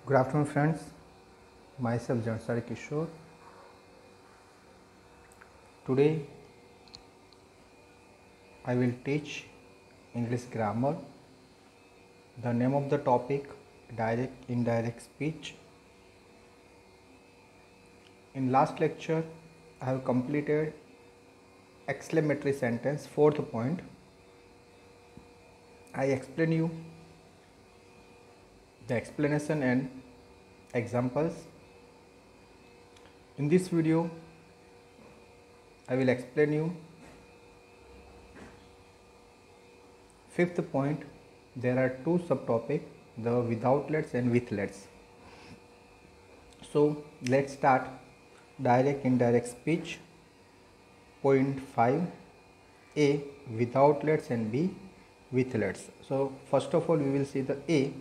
Good afternoon, friends. Myself Jansari Kishore. Today, I will teach English grammar. The name of the topic: direct indirect speech. In last lecture, I have completed exclamatory sentence. Fourth point, I explain you the explanation and examples. In this video, I will explain you fifth point. There are two subtopics, the without lets and with lets. So let's start. Direct indirect speech. Point 5, A, without lets, and B, with lets. So first of all, we will see the A,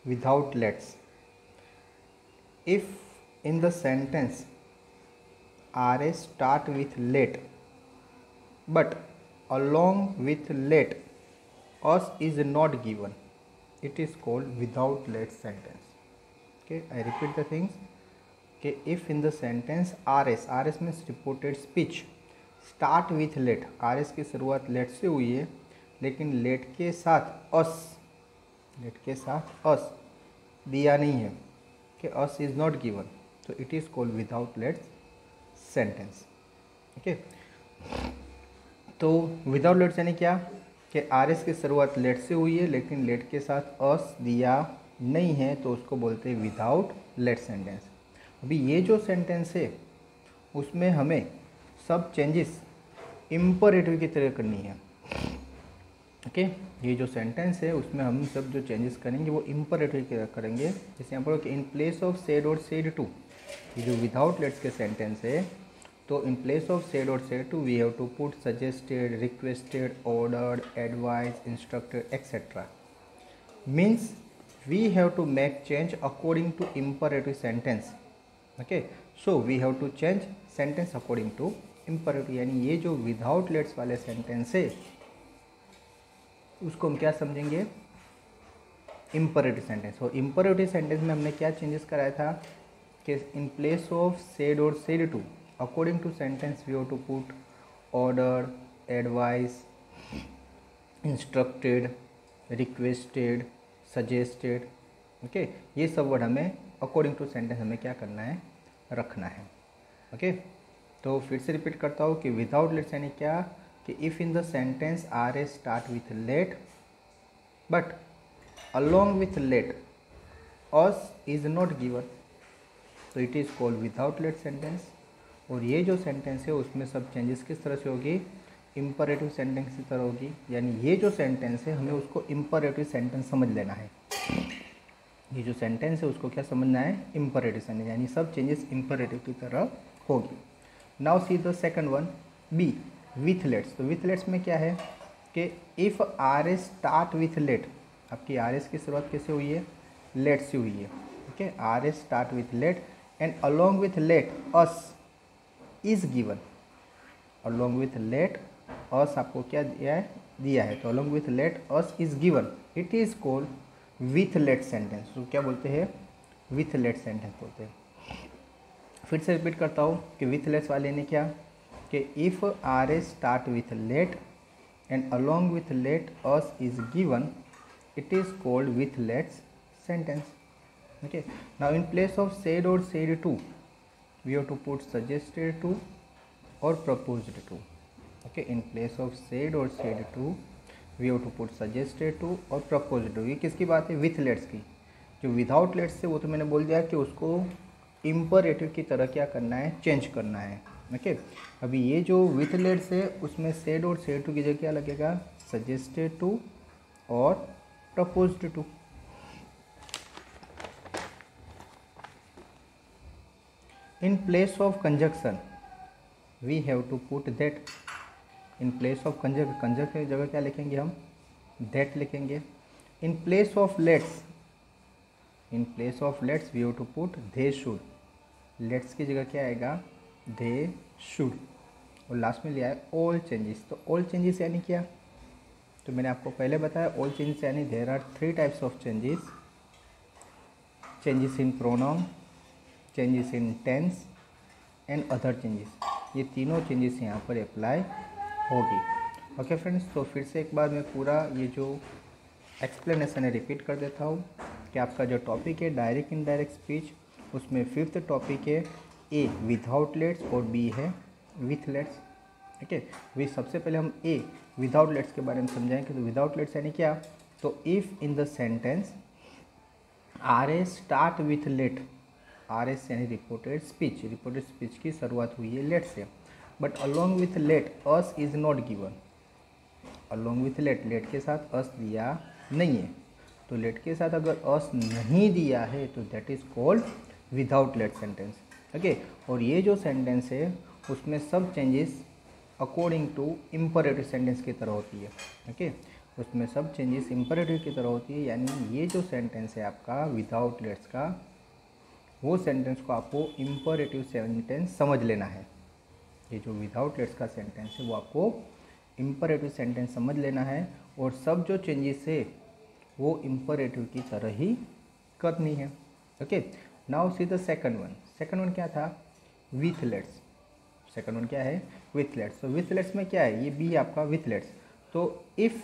without lets. If in the sentence RS start with let, but along with let us is not given, it is called without let sentence. Okay, I repeat the things. Okay, if in the sentence RS means reported speech, start with let, RS की शुरुआत let से हुई है, लेकिन let के साथ us दिया नहीं है, कि us is not given, तो it is called without let sentence. Okay, तो without let यानी क्या, कि RS की शुरुआत let से हुई है लेकिन let के साथ us दिया नहीं है, तो उसको बोलते हैं without let sentence. अभी ये जो सेंटेंस है उसमें हमें सब चेंजेस इम्परेटिव की तरह करनी है. ओके, ये जो सेंटेंस है उसमें हम सब जो चेंजेस करेंगे वो इम्परेटिव की तरह करेंगे. जैसे यहाँ पर कि इन प्लेस ऑफ सेड और सेड टू, ये जो विदाउट लेट्स के सेंटेंस है, तो इन प्लेस ऑफ सेड और said to we have to put suggested, requested, ordered, advice, instructed etcetera. Means we have to make change according to imperative sentence. Okay, so we have to change sentence according to imperative. यानी ये जो without let's वाले sentence है उसको हम क्या समझेंगे, imperative sentence. और इम्परेटिव सेंटेंस में हमने क्या चेंजेस कराया था कि इन प्लेस ऑफ सेड और said to according to sentence we have to put order, advice, instructed, requested, suggested. Okay, ये सब वर्ड हमें अकॉर्डिंग टू सेंटेंस हमें क्या करना है, रखना है. ओके, तो फिर से रिपीट करता हूँ कि विदाउट लेट्स यानी क्या, कि if in the sentence R S start with let but along with let us is not given, तो it is called without let sentence. और ये जो सेंटेंस है उसमें सब चेंजेस किस तरह से होगी, इम्परेटिव सेंटेंस की तरह होगी. यानी ये जो सेंटेंस है हमें उसको इम्परेटिव सेंटेंस समझ लेना है. ये जो सेंटेंस है उसको क्या समझना है, इम्परेटिव सेंटेंस, यानी सब चेंजेस इम्परेटिव की तरह होगी. Now see the second one, B, with let's. तो विथ लेट्स में क्या है कि if R S start with let, आपकी आर एस की शुरुआत कैसे हुई है, लेट से हुई है. Okay, R S start with let and along with let us is given. Along with let us आपको क्या दिया है, तो along with let us is given, it is called with let sentence. तो क्या बोलते हैं, विथ लेट सेंटेंस बोलते हैं. फिर से रिपीट करता हूँ कि विथ लेट्स वाले ने क्या, कि if R S start with let and along with let us is given, it is called with lets sentence. Okay, now in place of said और said to we have to put suggested to और proposed to. Okay, in place of said और said to we have to put suggested to और proposed to. ये किसकी बात है, with let's की. जो विदाउट लेट्स है वो तो मैंने बोल दिया कि उसको इम्परेटिव की तरह क्या करना है, चेंज करना है. ओके, अभी ये जो विथ लेट्स है उसमें सेड और सेड टू की जगह क्या लगेगा, सजेस्टेड टू और proposed to. In place of conjunction we have to put that. In place of conjunction की जगह क्या लिखेंगे हम, दैट लिखेंगे. In place of let's we have to put they should. Let's की जगह क्या आएगा, दे शुड. और लास्ट में लिया है ऑल चेंजेस. तो ऑल चेंजेस यानी क्या, तो मैंने आपको पहले बताया ऑल चेंजेस यानी there are 3 types of changes. Changes in pronoun, changes in tense and other changes, ये तीनों चेंजेस यहाँ पर अप्लाई होगी। ओके फ्रेंड्स, तो फिर से एक बार मैं पूरा ये जो एक्सप्लेनेशन है रिपीट कर देता हूँ कि आपका जो टॉपिक है डायरेक्ट इनडायरेक्ट स्पीच, उसमें 5th टॉपिक है ए विदाउट लेट्स और बी है विथ लेट्स। ओके, वे सबसे पहले हम ए विदाउट लेट्स के बारे में समझाएंगे। तो विदाउट लेट्स यानी क्या? तो if in the sentence R S start with let, R S यानी रिपोर्टेड स्पीच की शुरुआत हुई है लेट से, but along with let us is not given. Along with let के साथ अस दिया नहीं है, तो लेट के साथ अगर अस नहीं दिया है तो that is called without let sentence. Okay, और ये जो सेंटेंस है उसमें सब changes according to imperative sentence की तरह होती है। ओके, उसमें सब चेंजेस इम्परेटिव की तरह होती है, यानी ये जो सेंटेंस है आपका विदाउट लेट्स का, वो सेंटेंस को आपको इम्परेटिव सेंटेंस समझ लेना है। ये जो विदाउट लेट्स का सेंटेंस है वो आपको इम्परेटिव सेंटेंस समझ लेना है, और सब जो चेंजेस है वो इम्परेटिव की तरह ही करनी है। Okay, now see the second one. Second one क्या था? With let's. सेकंड वन क्या है? With let's. तो विथ लेट्स में क्या है? ये बी आपका विथ लेट्स। तो if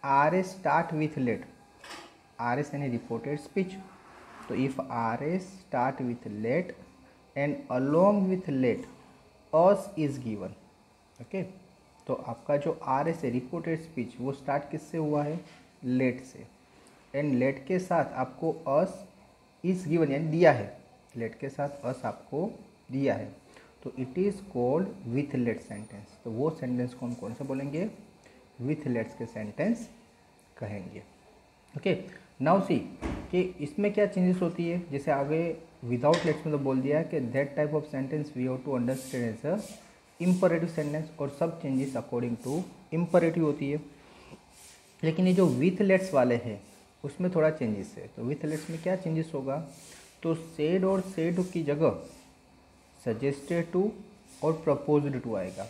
R S start with let, R S यानी रिपोर्टेड स्पीच, तो if R S start with let and along with let us is given. Okay, तो आपका जो आर एस है रिपोर्टेड स्पीच वो start किससे हुआ है? लेट से, एंड लेट के साथ आपको अस इज गिवन यानी दिया है, लेट के साथ अस आपको दिया है, तो it is called with let sentence. तो वो सेंटेंस को हम कौन सा बोलेंगे? विथ लेट्स के सेंटेंस कहेंगे। ओके, नाउ सी कि इसमें क्या चेंजेस होती है। जैसे आगे विदाउट लेट्स में तो बोल दिया है कि that type of sentence we have to understand as a imperative sentence, और सब चेंजेस अकॉर्डिंग टू इम्परेटिव होती है। लेकिन ये जो विथ लेट्स वाले हैं उसमें थोड़ा चेंजेस है। तो विथ लेट्स में क्या चेंजेस होगा? तो सेड और सेड की जगह सजेस्टेड टू और प्रपोज्ड टू आएगा।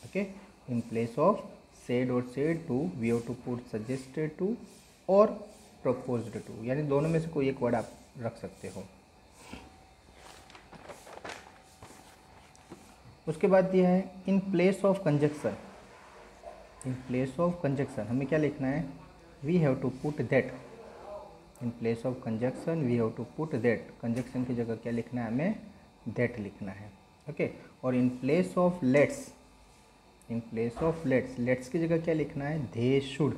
Okay, in place of said और said to we have to put suggested to और प्रपोज्ड टू, यानी दोनों में से कोई एक वर्ड आप रख सकते हो। उसके बाद दिया है in place of conjunction. In place of conjunction हमें क्या लिखना है? We have to put that. In place of conjunction we have to put that. Conjunction की जगह क्या लिखना है? हमें दैट लिखना है। ओके, और इन place of let's, in place of let's, let's की जगह क्या लिखना है? They should.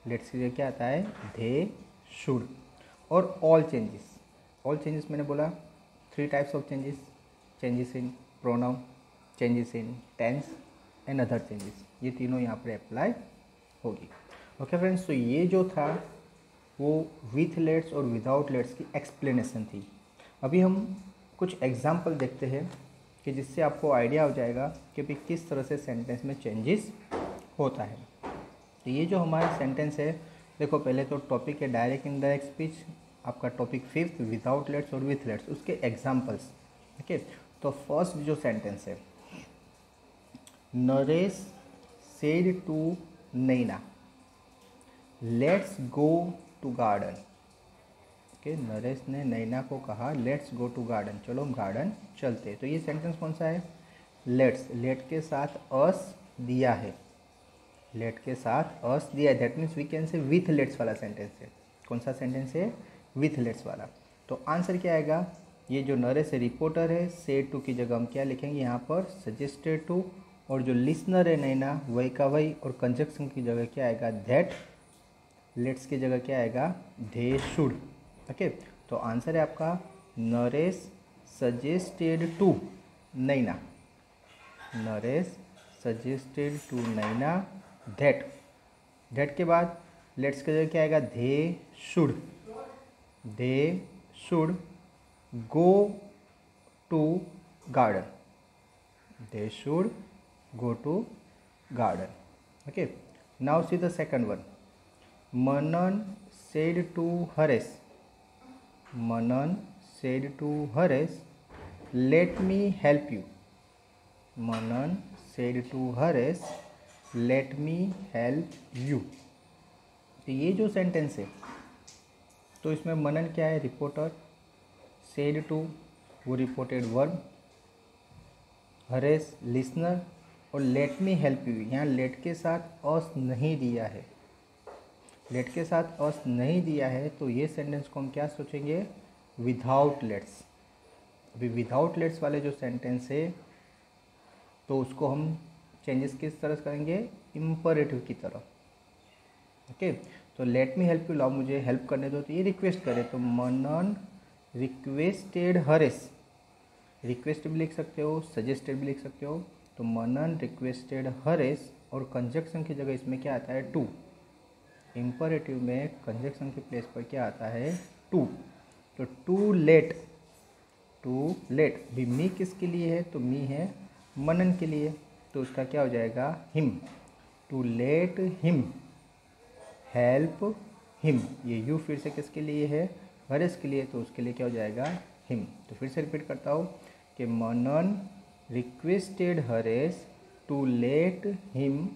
लेट्स की जगह क्या आता है? They should. और ऑल चेंजेस, ऑल चेंजेस मैंने बोला 3 types of changes, changes in pronoun, changes in tense and other changes, ये तीनों यहाँ पर अप्लाई होगी। ओके फ्रेंड्स, तो ये जो था वो विथ लेट्स और विदाउट लेट्स की एक्सप्लेनेशन थी। अभी हम कुछ एग्जाम्पल देखते हैं कि जिससे आपको आइडिया हो जाएगा कि भाई किस तरह से सेंटेंस में चेंजेस होता है। तो ये जो हमारा सेंटेंस है, देखो पहले तो टॉपिक है डायरेक्ट इनडायरेक्ट स्पीच, आपका टॉपिक 5th विदाउट लेट्स और विथ लेट्स, उसके एग्जाम्पल्स। ओके, तो फर्स्ट जो सेंटेंस है, Naresh said to Naina let's go to garden. Okay, Naresh ने नैना को कहा लेट्स गो टू गार्डन, चलो हम गार्डन चलते। तो ये सेंटेंस कौन सा है? लेट्स, लेट के साथ अस दिया है, लेट के साथ अस दिया है, that means we can say with let's वाला सेंटेंस है। कौन सा सेंटेंस है? विथ लेट्स वाला। तो आंसर क्या आएगा? ये जो नरेश है रिपोर्टर है, सेड टू की जगह हम क्या लिखेंगे यहाँ पर? सजेस्टेड टू, और जो लिसनर है नैना वही का वही, और कंजक्शन की जगह क्या आएगा? दैट। लेट्स की जगह क्या आएगा? They should. ओके, तो आंसर है आपका Naresh suggested to Naina, Naresh suggested to Naina that. That के बाद लेट्स की जगह क्या आएगा? They should, they should go to garden, they should go to garden. Okay, now see the second one. Manan said to Haresh, Manan said to Haresh, let me help you. Manan said to Haresh, let me help you. तो ये जो sentence है तो इसमें मनन क्या है, reporter, said to वो reported verb, हरेस लिसनर, और लेट मी हेल्प यू, यहाँ लेट के साथ अस नहीं दिया है, लेट के साथ अस नहीं दिया है, तो ये सेंटेंस को हम क्या सोचेंगे, विदाउट लेट्स। अभी विदाउट लेट्स वाले जो सेंटेंस है तो उसको हम चेंजेस किस तरह से करेंगे, इम्परेटिव की तरह। ओके, तो लेट मी हेल्प यू, लाओ मुझे हेल्प करने दो, तो ये रिक्वेस्ट करे, तो मनन रिक्वेस्टेड हरेस, रिक्वेस्ट भी लिख सकते हो, सजेस्टेड भी लिख सकते हो, तो मनन रिक्वेस्टेड हरेस, और कंजक्शन की जगह इसमें क्या आता है, टू। इम्परेटिव में कंजक्शन के प्लेस पर क्या आता है, टू। तो टू लेट, टू लेट भी मी किसके लिए है, तो मी है मनन के लिए, तो उसका क्या हो जाएगा, him. To let him help him, ये यू फिर से किसके लिए है, हरेस के लिए, तो उसके लिए क्या हो जाएगा, हिम। तो फिर से रिपीट करता हूँ कि Manan requested Haresh to let him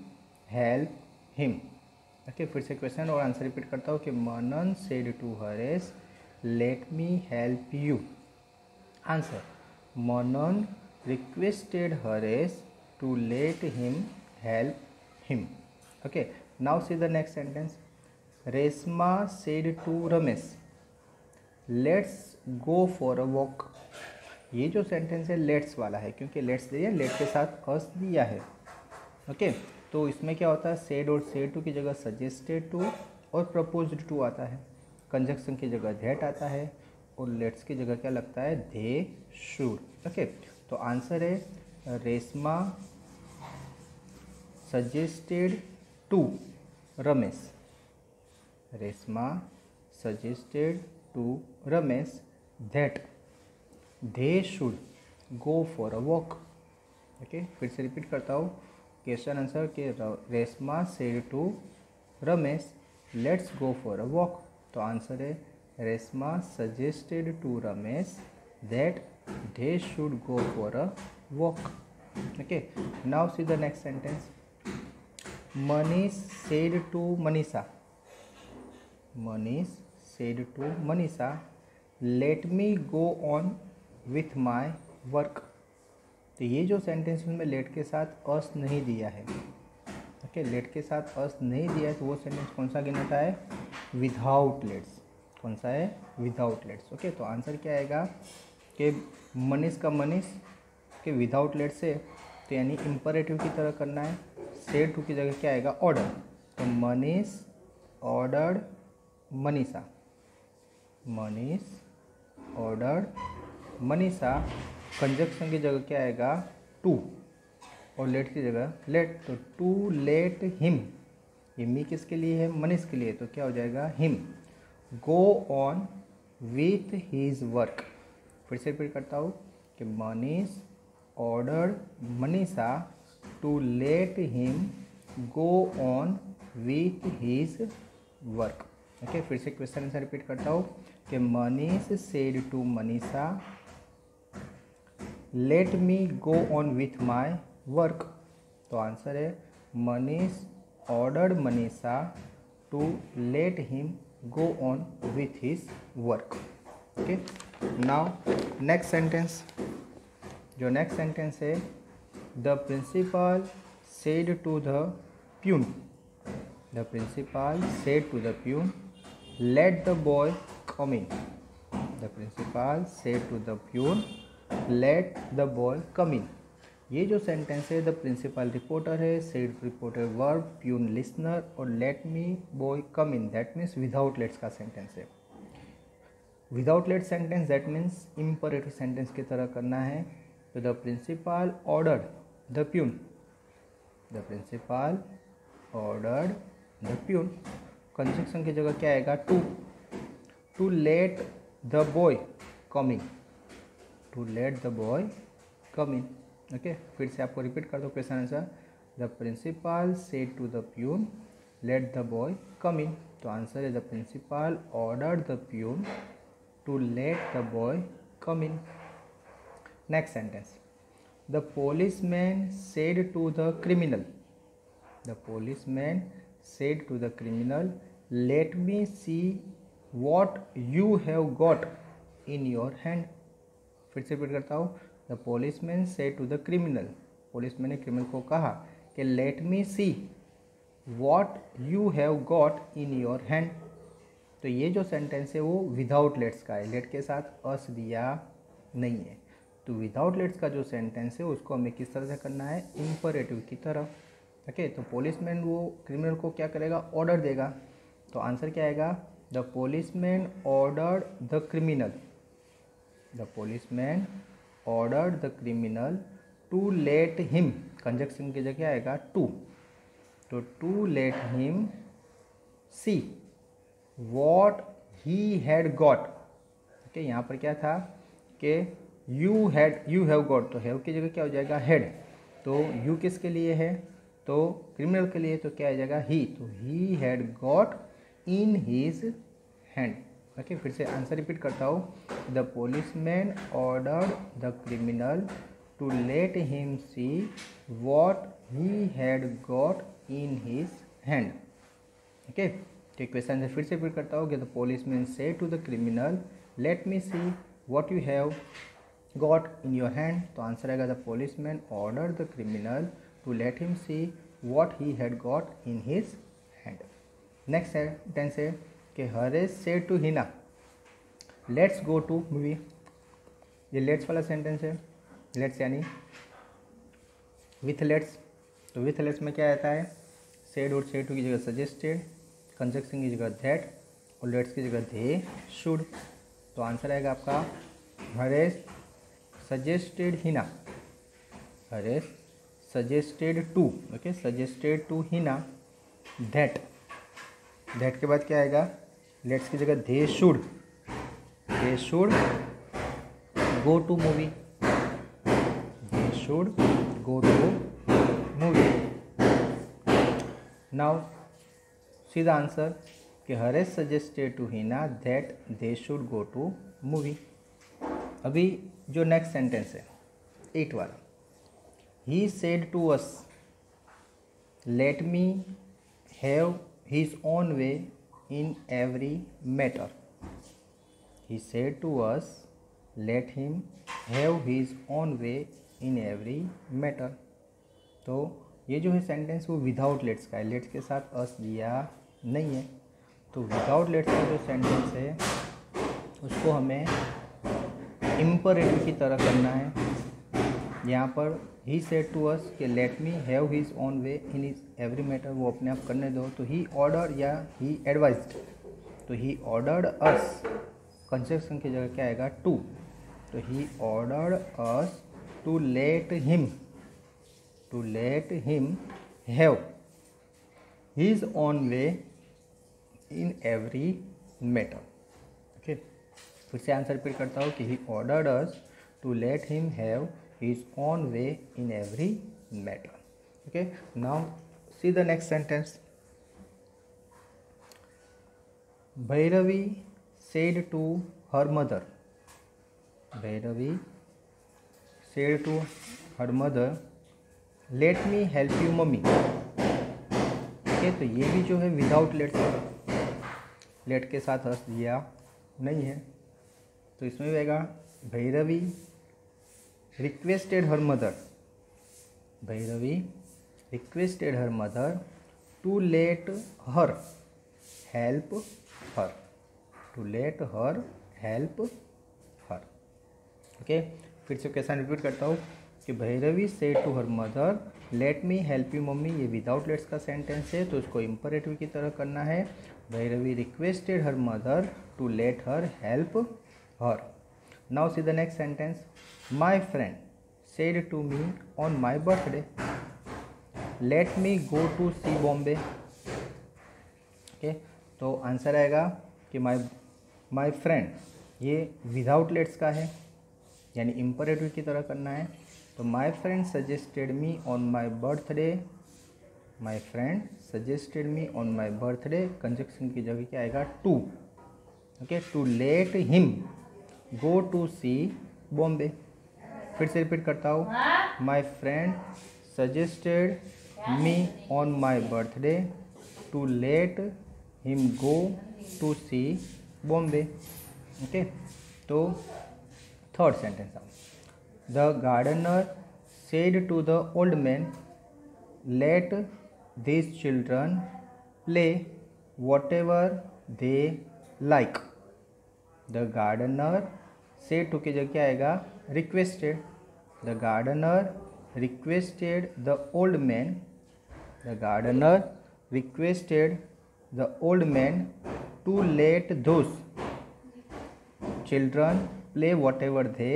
help him. Okay, फिर से क्वेश्चन और आंसर रिपीट करता हूँ कि Manan said to Haresh let me help you. Answer, Manan requested Harish to let him help him. Okay, now see the next sentence. Resma said to Ramesh, let's go for a walk. ये जो sentence है let's वाला है, क्योंकि let's दिया, late के साथ us दिया है। ओके, तो इसमें क्या होता है, सेड और सेड टू की जगह सजेस्टेड टू और प्रपोज्ड टू आता है, कंजक्शन की जगह दैट आता है, और लेट्स की जगह क्या लगता है, दे शुड। ओके, तो आंसर है Reshma suggested to Ramesh, Reshma suggested to Ramesh that they should go for a walk. Okay, फिर से रिपीट करता हूँ क्वेश्चन आंसर के, Reshma said to Ramesh let's go for a walk, तो आंसर है Reshma suggested to Ramesh that they should go for a walk. Okay, now see the next sentence. Manish said to Manisha, Manish said to Manisha, let me go on with my work. तो ये जो sentence में late के साथ अस नहीं दिया है, okay, late के साथ अस नहीं दिया है, तो वो सेंटेंस कौन सा गिनाता है, विदाउट लेट्स। कौन सा है, विदाउट लेट्स। ओके, तो आंसर क्या आएगा कि मनीष का मनीष के विदाउट लेट से, तो यानी इम्परेटिव की तरह करना है, सेड टू की जगह क्या आएगा, ऑर्डर, तो Manish ordered Manisha, Manish ordered Manisha, conjunction की जगह क्या आएगा, टू, और लेट की जगह लेट, तो टू लेट हिम, ये मी किसके लिए है, मनीष के लिए, तो क्या हो जाएगा, him go on with his work. फिर से रिपीट करता हूँ कि Manish order Manisha to let him go on with his work. Okay, फिर से क्वेश्चन आंसर रिपीट करता हूँ कि Manish said to Manisha let me go on with my work, तो आंसर है Manish ordered Manisha to let him go on with his work. Okay, now next sentence, जो next sentence है, the principal said to the peon, the principal said to the peon let the boy come in, the principal said to the peon let the boy come in. ये जो sentence है, the principal reporter है, said reporter verb, peon listener, और let me boy come in, that means without let's का sentence है। Without let sentence that means imperative sentence की तरह करना है, तो the principal ordered the peon, the principal ordered the peon, conjunction की जगह क्या आएगा, to, to let the boy coming, to let the boy come in. Okay, फिर से आपको रिपीट कर दो question answer, the principal said to the peon let the boy come in, तो आंसर है the principal ordered the peon to let the boy come in. Next sentence, the policeman said to the criminal, the policeman said to the criminal let me see what you have got in your hand. फिर से repeat करता हूँ, the policeman said to the criminal, policeman ने criminal को कहा कि let me see what you have got in your hand. तो ये जो सेंटेंस है वो विदाउट लेट्स का है, लेट के साथ अस दिया नहीं है। तो विदाउट लेट्स का जो सेंटेंस है उसको हमें किस तरह से करना है, इंपरेटिव की तरफ। ओके, तो पुलिसमैन वो क्रिमिनल को क्या करेगा, ऑर्डर देगा। तो आंसर क्या आएगा, the policeman ordered the criminal, the policeman ordered the criminal to let him, conjunction की जगह आएगा टू, तो to let him see what he had got. Okay, यहाँ पर क्या था कि यू हैव गॉट, तो हैव की जगह क्या हो जाएगा, हैड। तो यू किसके लिए है, तो क्रिमिनल के लिए, तो क्या आ जाएगा, ही, तो he had got in his hand. Okay, फिर से आंसर रिपीट करता हूँ, the policeman ordered the criminal to let him see what he had got in his hand. Okay, तो क्वेश्चन से फिर से रिपीट करता हूँ कि the policeman said to the criminal let me see what you have got in your hand. तो answer आएगा the policeman order the criminal to let him C what he had got in his hand. Next sentence है कि Haresh said to Hina let's go to movie. ये let's वाला sentence है, let's यानी with let's. तो with let's में क्या आता है, सेड और सेड टू की जगह सजेस्टेड, कंजक्शन की जगह दैट और लेट्स की जगह दे शुड। तो आंसर आएगा आपका Haresh suggested Hina, Haresh suggested to, okay, suggested to Hina that, that के बाद क्या आएगा, लेट्स की जगह they should go to movie, they should go to movie. Now see the answer कि Haresh suggested to Hina that they should go to movie. अभी जो next sentence है 8 वाला, he said to us let me have his own way in every matter. He said to us let him have his own way in every matter. तो ये जो है sentence वो without let's का है, let's के साथ अस दिया नहीं है। तो विदाउट लेट्स का जो सेंटेंस है उसको हमें इम्परेटिव की तरह करना है। यहाँ पर ही सेड टू अस कि let me have his own way in his every matter, वो अपने आप करने दो। तो ही ऑर्डर या ही एडवाइज्ड, तो ही ऑर्डर्ड अस, कंजक्शन की जगह क्या आएगा, टू। तो he ordered us to let him have his own way in every matter. Okay, फिर से आंसर रिपीट करता हूँ कि he ordered us to let him have his own way in every matter. Okay, now see the next sentence. Bhairavi said to her mother, Bhairavi said to her mother let me help you mummy. Okay, तो ये भी जो है without late के साथ हंस दिया नहीं है। तो इसमें भी आएगा Bhairavi requested her mother, Bhairavi requested her mother to let her help her, to let her help her. Okay, फिर से क्वेश्चन रिपीट करता हूँ कि Bhairavi said to her mother let me help you mummy. ये विदाउट लेट्स का सेंटेंस है तो इसको इम्परेटिव की तरह करना है। Bhairavi requested her mother to let her help her. Now see the next sentence. My friend said to me on my birthday let me go to see Bombay. Okay, तो answer आएगा कि माई फ्रेंड, ये without let's का है यानी imperative की तरह करना है। तो my friend suggested me on my birthday, my friend suggested me on my birthday, conjunction की जगह क्या आएगा, to. Okay, to let him go to see Bombay. फिर से रिपीट करता हूँ, my friend suggested me on my birthday to let him go to see Bombay. Okay, तो third sentence, the gardener said to the old man let these children play whatever they like। The gardener said to की जगह क्या आएगा, requested. The gardener requested the old man, the gardener requested the old man to let those children play whatever they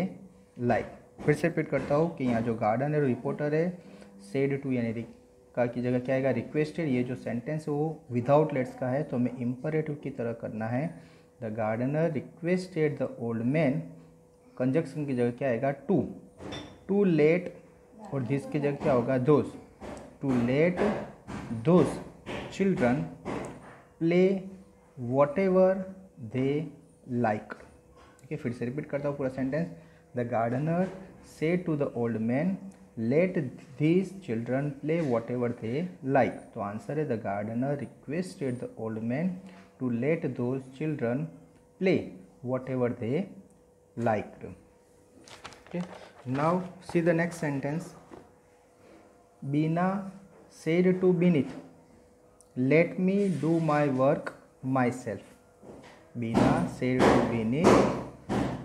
like। फिर से repeat करता हूँ कि यहाँ जो गार्डन है, रिपोर्टर है, सेड टू यानी का की जगह क्या आएगा, रिक्वेस्टेड। ये जो सेंटेंस है वो विदाउट लेट्स का है, तो हमें इम्परेटिव की तरह करना है। The gardener requested the old man, conjunction की जगह क्या आएगा, टू। टू लेट और दिस की जगह क्या होगा, those. To let those children play whatever they like। ठीक है, फिर से रिपीट करता हूँ पूरा sentence. The gardener said to the old man let these children play whatever they like। तो आंसर है the gardener requested the old man to let those children play whatever they liked। Okay, now see the next sentence। Bina said to Binit, let me do my work myself। Bina said to Binit,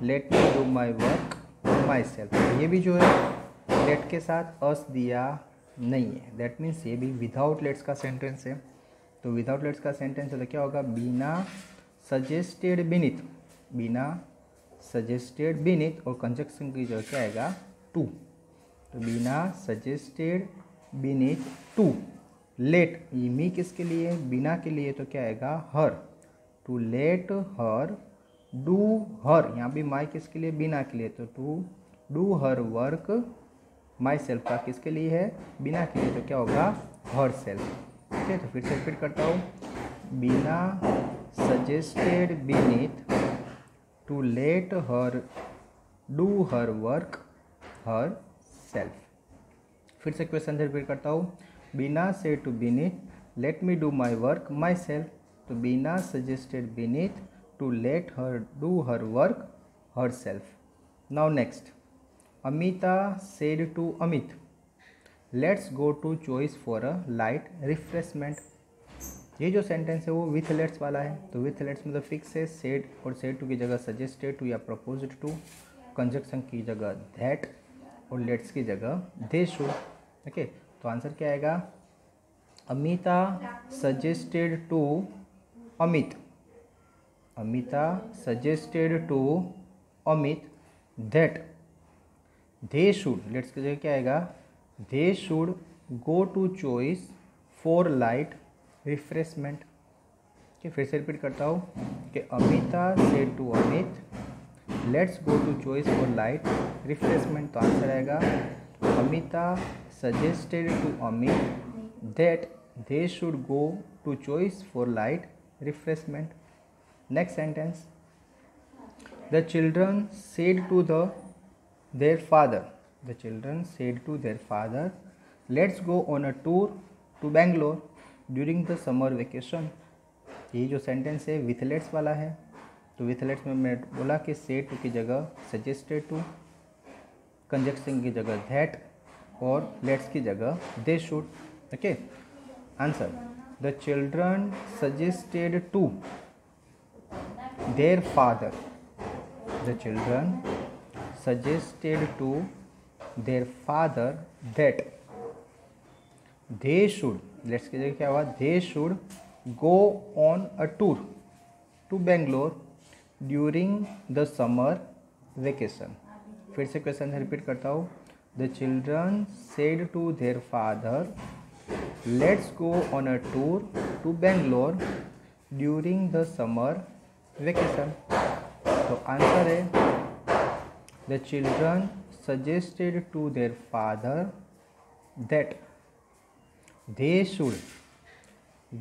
let me do my work myself। ये भी जो है late के साथ us दिया नहीं है, that means ये भी विदाउट लेट्स का सेंटेंस है। तो विदाउट लेट्स का सेंटेंस है तो क्या होगा, बीना सजेस्टेड बिनित। बीना सजेस्टेड बिनित और कंजक्शन की जगह क्या आएगा, टू। तो Beena suggested Binit to let, me किसके लिए, बिना के लिए, तो क्या आएगा, her. To let her do her, यहाँ भी माई किसके लिए, बिना के लिए, तो to do her work myself का किसके लिए है, बिना के लिए, तो क्या होगा, हर सेल्फ। ठीक है, तो फिर से रिपीट करता हूँ। Beena suggested Binit to let her do her work herself. फिर से क्वेश्चन रिपीट करता हूँ। Beena said to Binit let me do my work myself. तो Beena suggested Binit to let her do her work herself. Now next, Amita said to Amit let's go to choice for a light refreshment. ये जो sentence है वो with let's वाला है। तो with let's मतलब fix है, सेड और सेड टू की जगह सजेस्टेड टू या प्रपोज्ड टू, कंजक्शन की जगह दैट और लेट्स की जगह दे शुड। ओके, तो आंसर क्या आएगा, Amita suggested to Amit. Amita suggested to Amit that they should, let's की जगह क्या आएगा, they should go to choice for light refreshment. ठीक, फिर से रिपीट करता हूँ कि Amita said to Amit let's go to choice for light refreshment. तो आंसर आएगा, Amita suggested to Amit that they should go to choice for light refreshment. Next sentence, the children said to their father, the children said to their father, let's go on a tour to Bangalore during the summer vacation। ये जो sentence है with let's वाला है। तो with let's में मैं बोला कि सेड टू की जगह सजेस्टेड टू, कंजक्शन की जगह दैट और लेट्स की जगह they should. Okay, answer, the children suggested to their father, the children suggested to their father that they should, let's की जगह क्या हुआ, they should go on a tour to Bangalore during the summer vacation। फिर से question repeat करता हूँ। The children said to their father, let's go on a tour to Bangalore during the summer vacation। तो answer है, the children suggested to their father that they should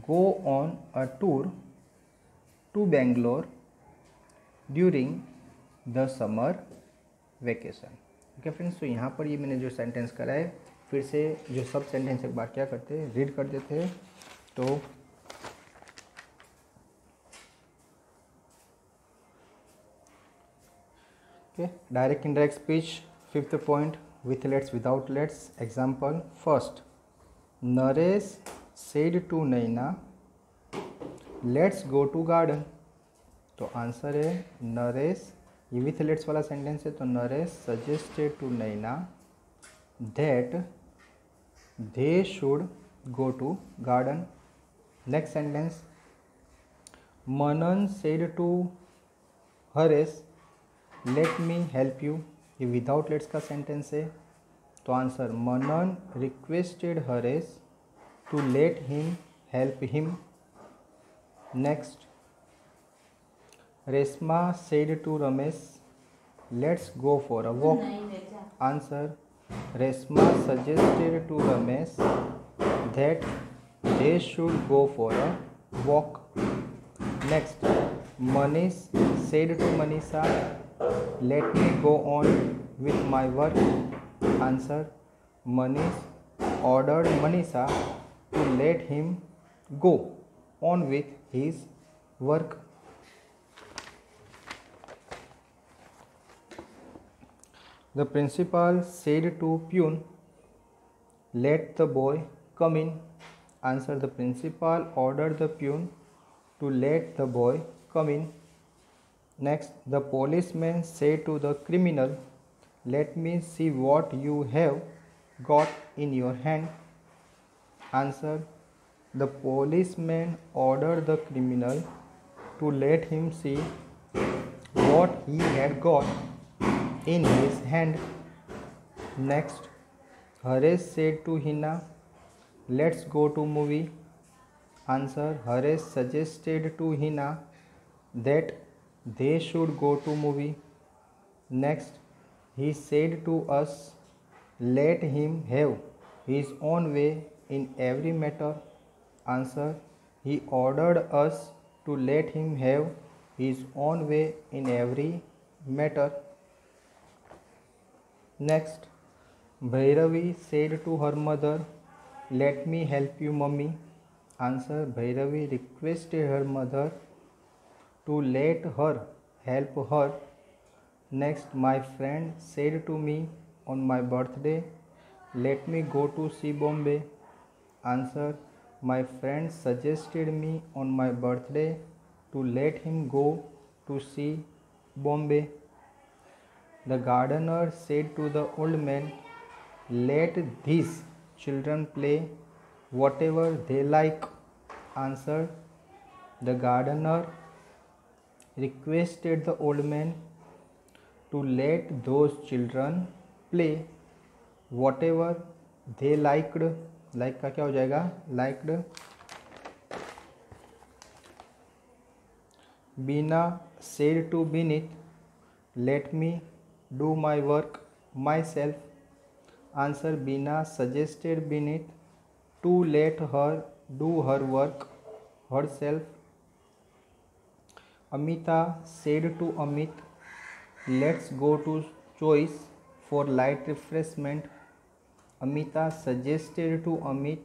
go on a tour to Bangalore during the summer vacation। Okay friends, तो यहाँ पर ये मैंने जो sentence करा है, फिर से जो सब सेंटेंस एक बार क्या करते हैं, रीड कर देते हैं। तो Okay, direct indirect speech. Fifth point, with let's without let's. Example first, Naresh said to Naina, let's go to garden. तो आंसर है नरेश, ये विथ लेट्स वाला सेंटेंस है, तो Naresh suggested to Naina that they should go to garden. Next sentence, Manan said to Haresh let me help you, ये without let's का sentence है, तो answer Manan requested Haresh to let him help him. Next, Reshma said to Ramesh let's go for a walk. Answer, Reshma suggested to Ramesh that they should go for a walk. Next, Manish said to Manisha let me go on with my work. Answer, Manish ordered Manisha to let him go on with his work. The principal said to Pune, let the boy come in. Answer, the principal ordered the Pune to let the boy come in. Next, the policeman said to the criminal, let me see what you have got in your hand. Answer, the policeman ordered the criminal to let him see what he had got in his hand. Next, Haresh said to Hina, let's go to movie. Answer, Haresh suggested to Hina that they should go to movie. Next, he said to us, let him have his own way in every matter. Answer, he ordered us to let him have his own way in every matter. Next, Bhairavi said to her mother, let me help you mummy. Answer, Bhairavi requested her mother to let her help her. Next, my friend said to me on my birthday, let me go to see Bombay. Answer, my friend suggested me on my birthday to let him go to see Bombay. The gardener said to the old man, let these children play whatever they like. Answer, the gardener requested the old man to let those children play whatever they liked. Like का क्या हो जाएगा? Liked. Beena said to Binit, let me do my work myself. Answer, Beena suggested Binit to let her do her work herself. Amita said to Amit, let's go to Choice for light refreshment. Amita suggested to Amit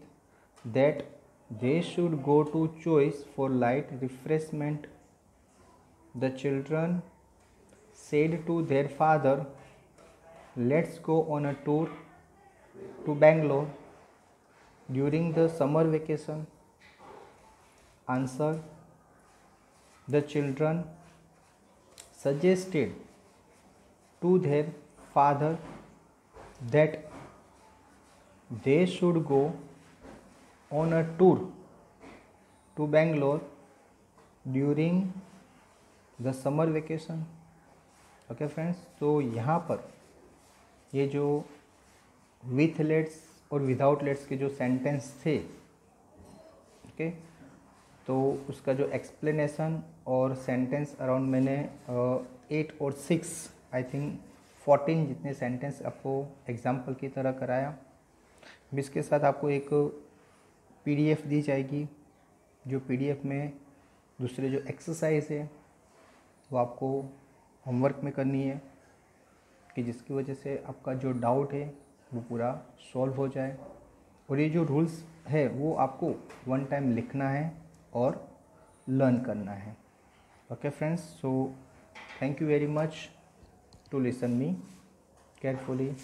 that they should go to Choice for light refreshment. The children said to their father, let's go on a tour to Bangalore during the summer vacation. Answer, the children suggested to their father that they should go on a tour to Bangalore during the summer vacation. Okay friends, तो यहाँ पर ये जो with let's और without let's के जो sentence थे, okay, तो उसका जो एक्सप्लेनेशन और सेंटेंस अराउंड मैंने 8 और 6 आई थिंक 14 जितने सेंटेंस आपको एग्जाम्पल की तरह कराया. इसके साथ आपको एक पीडीएफ दी जाएगी, जो पीडीएफ में दूसरे जो एक्सरसाइज है वो आपको होमवर्क में करनी है, कि जिसकी वजह से आपका जो डाउट है वो पूरा सॉल्व हो जाए. और ये जो रूल्स है वो आपको वन टाइम लिखना है और लर्न करना है. Okay friends, so thank you very much. to listen me carefully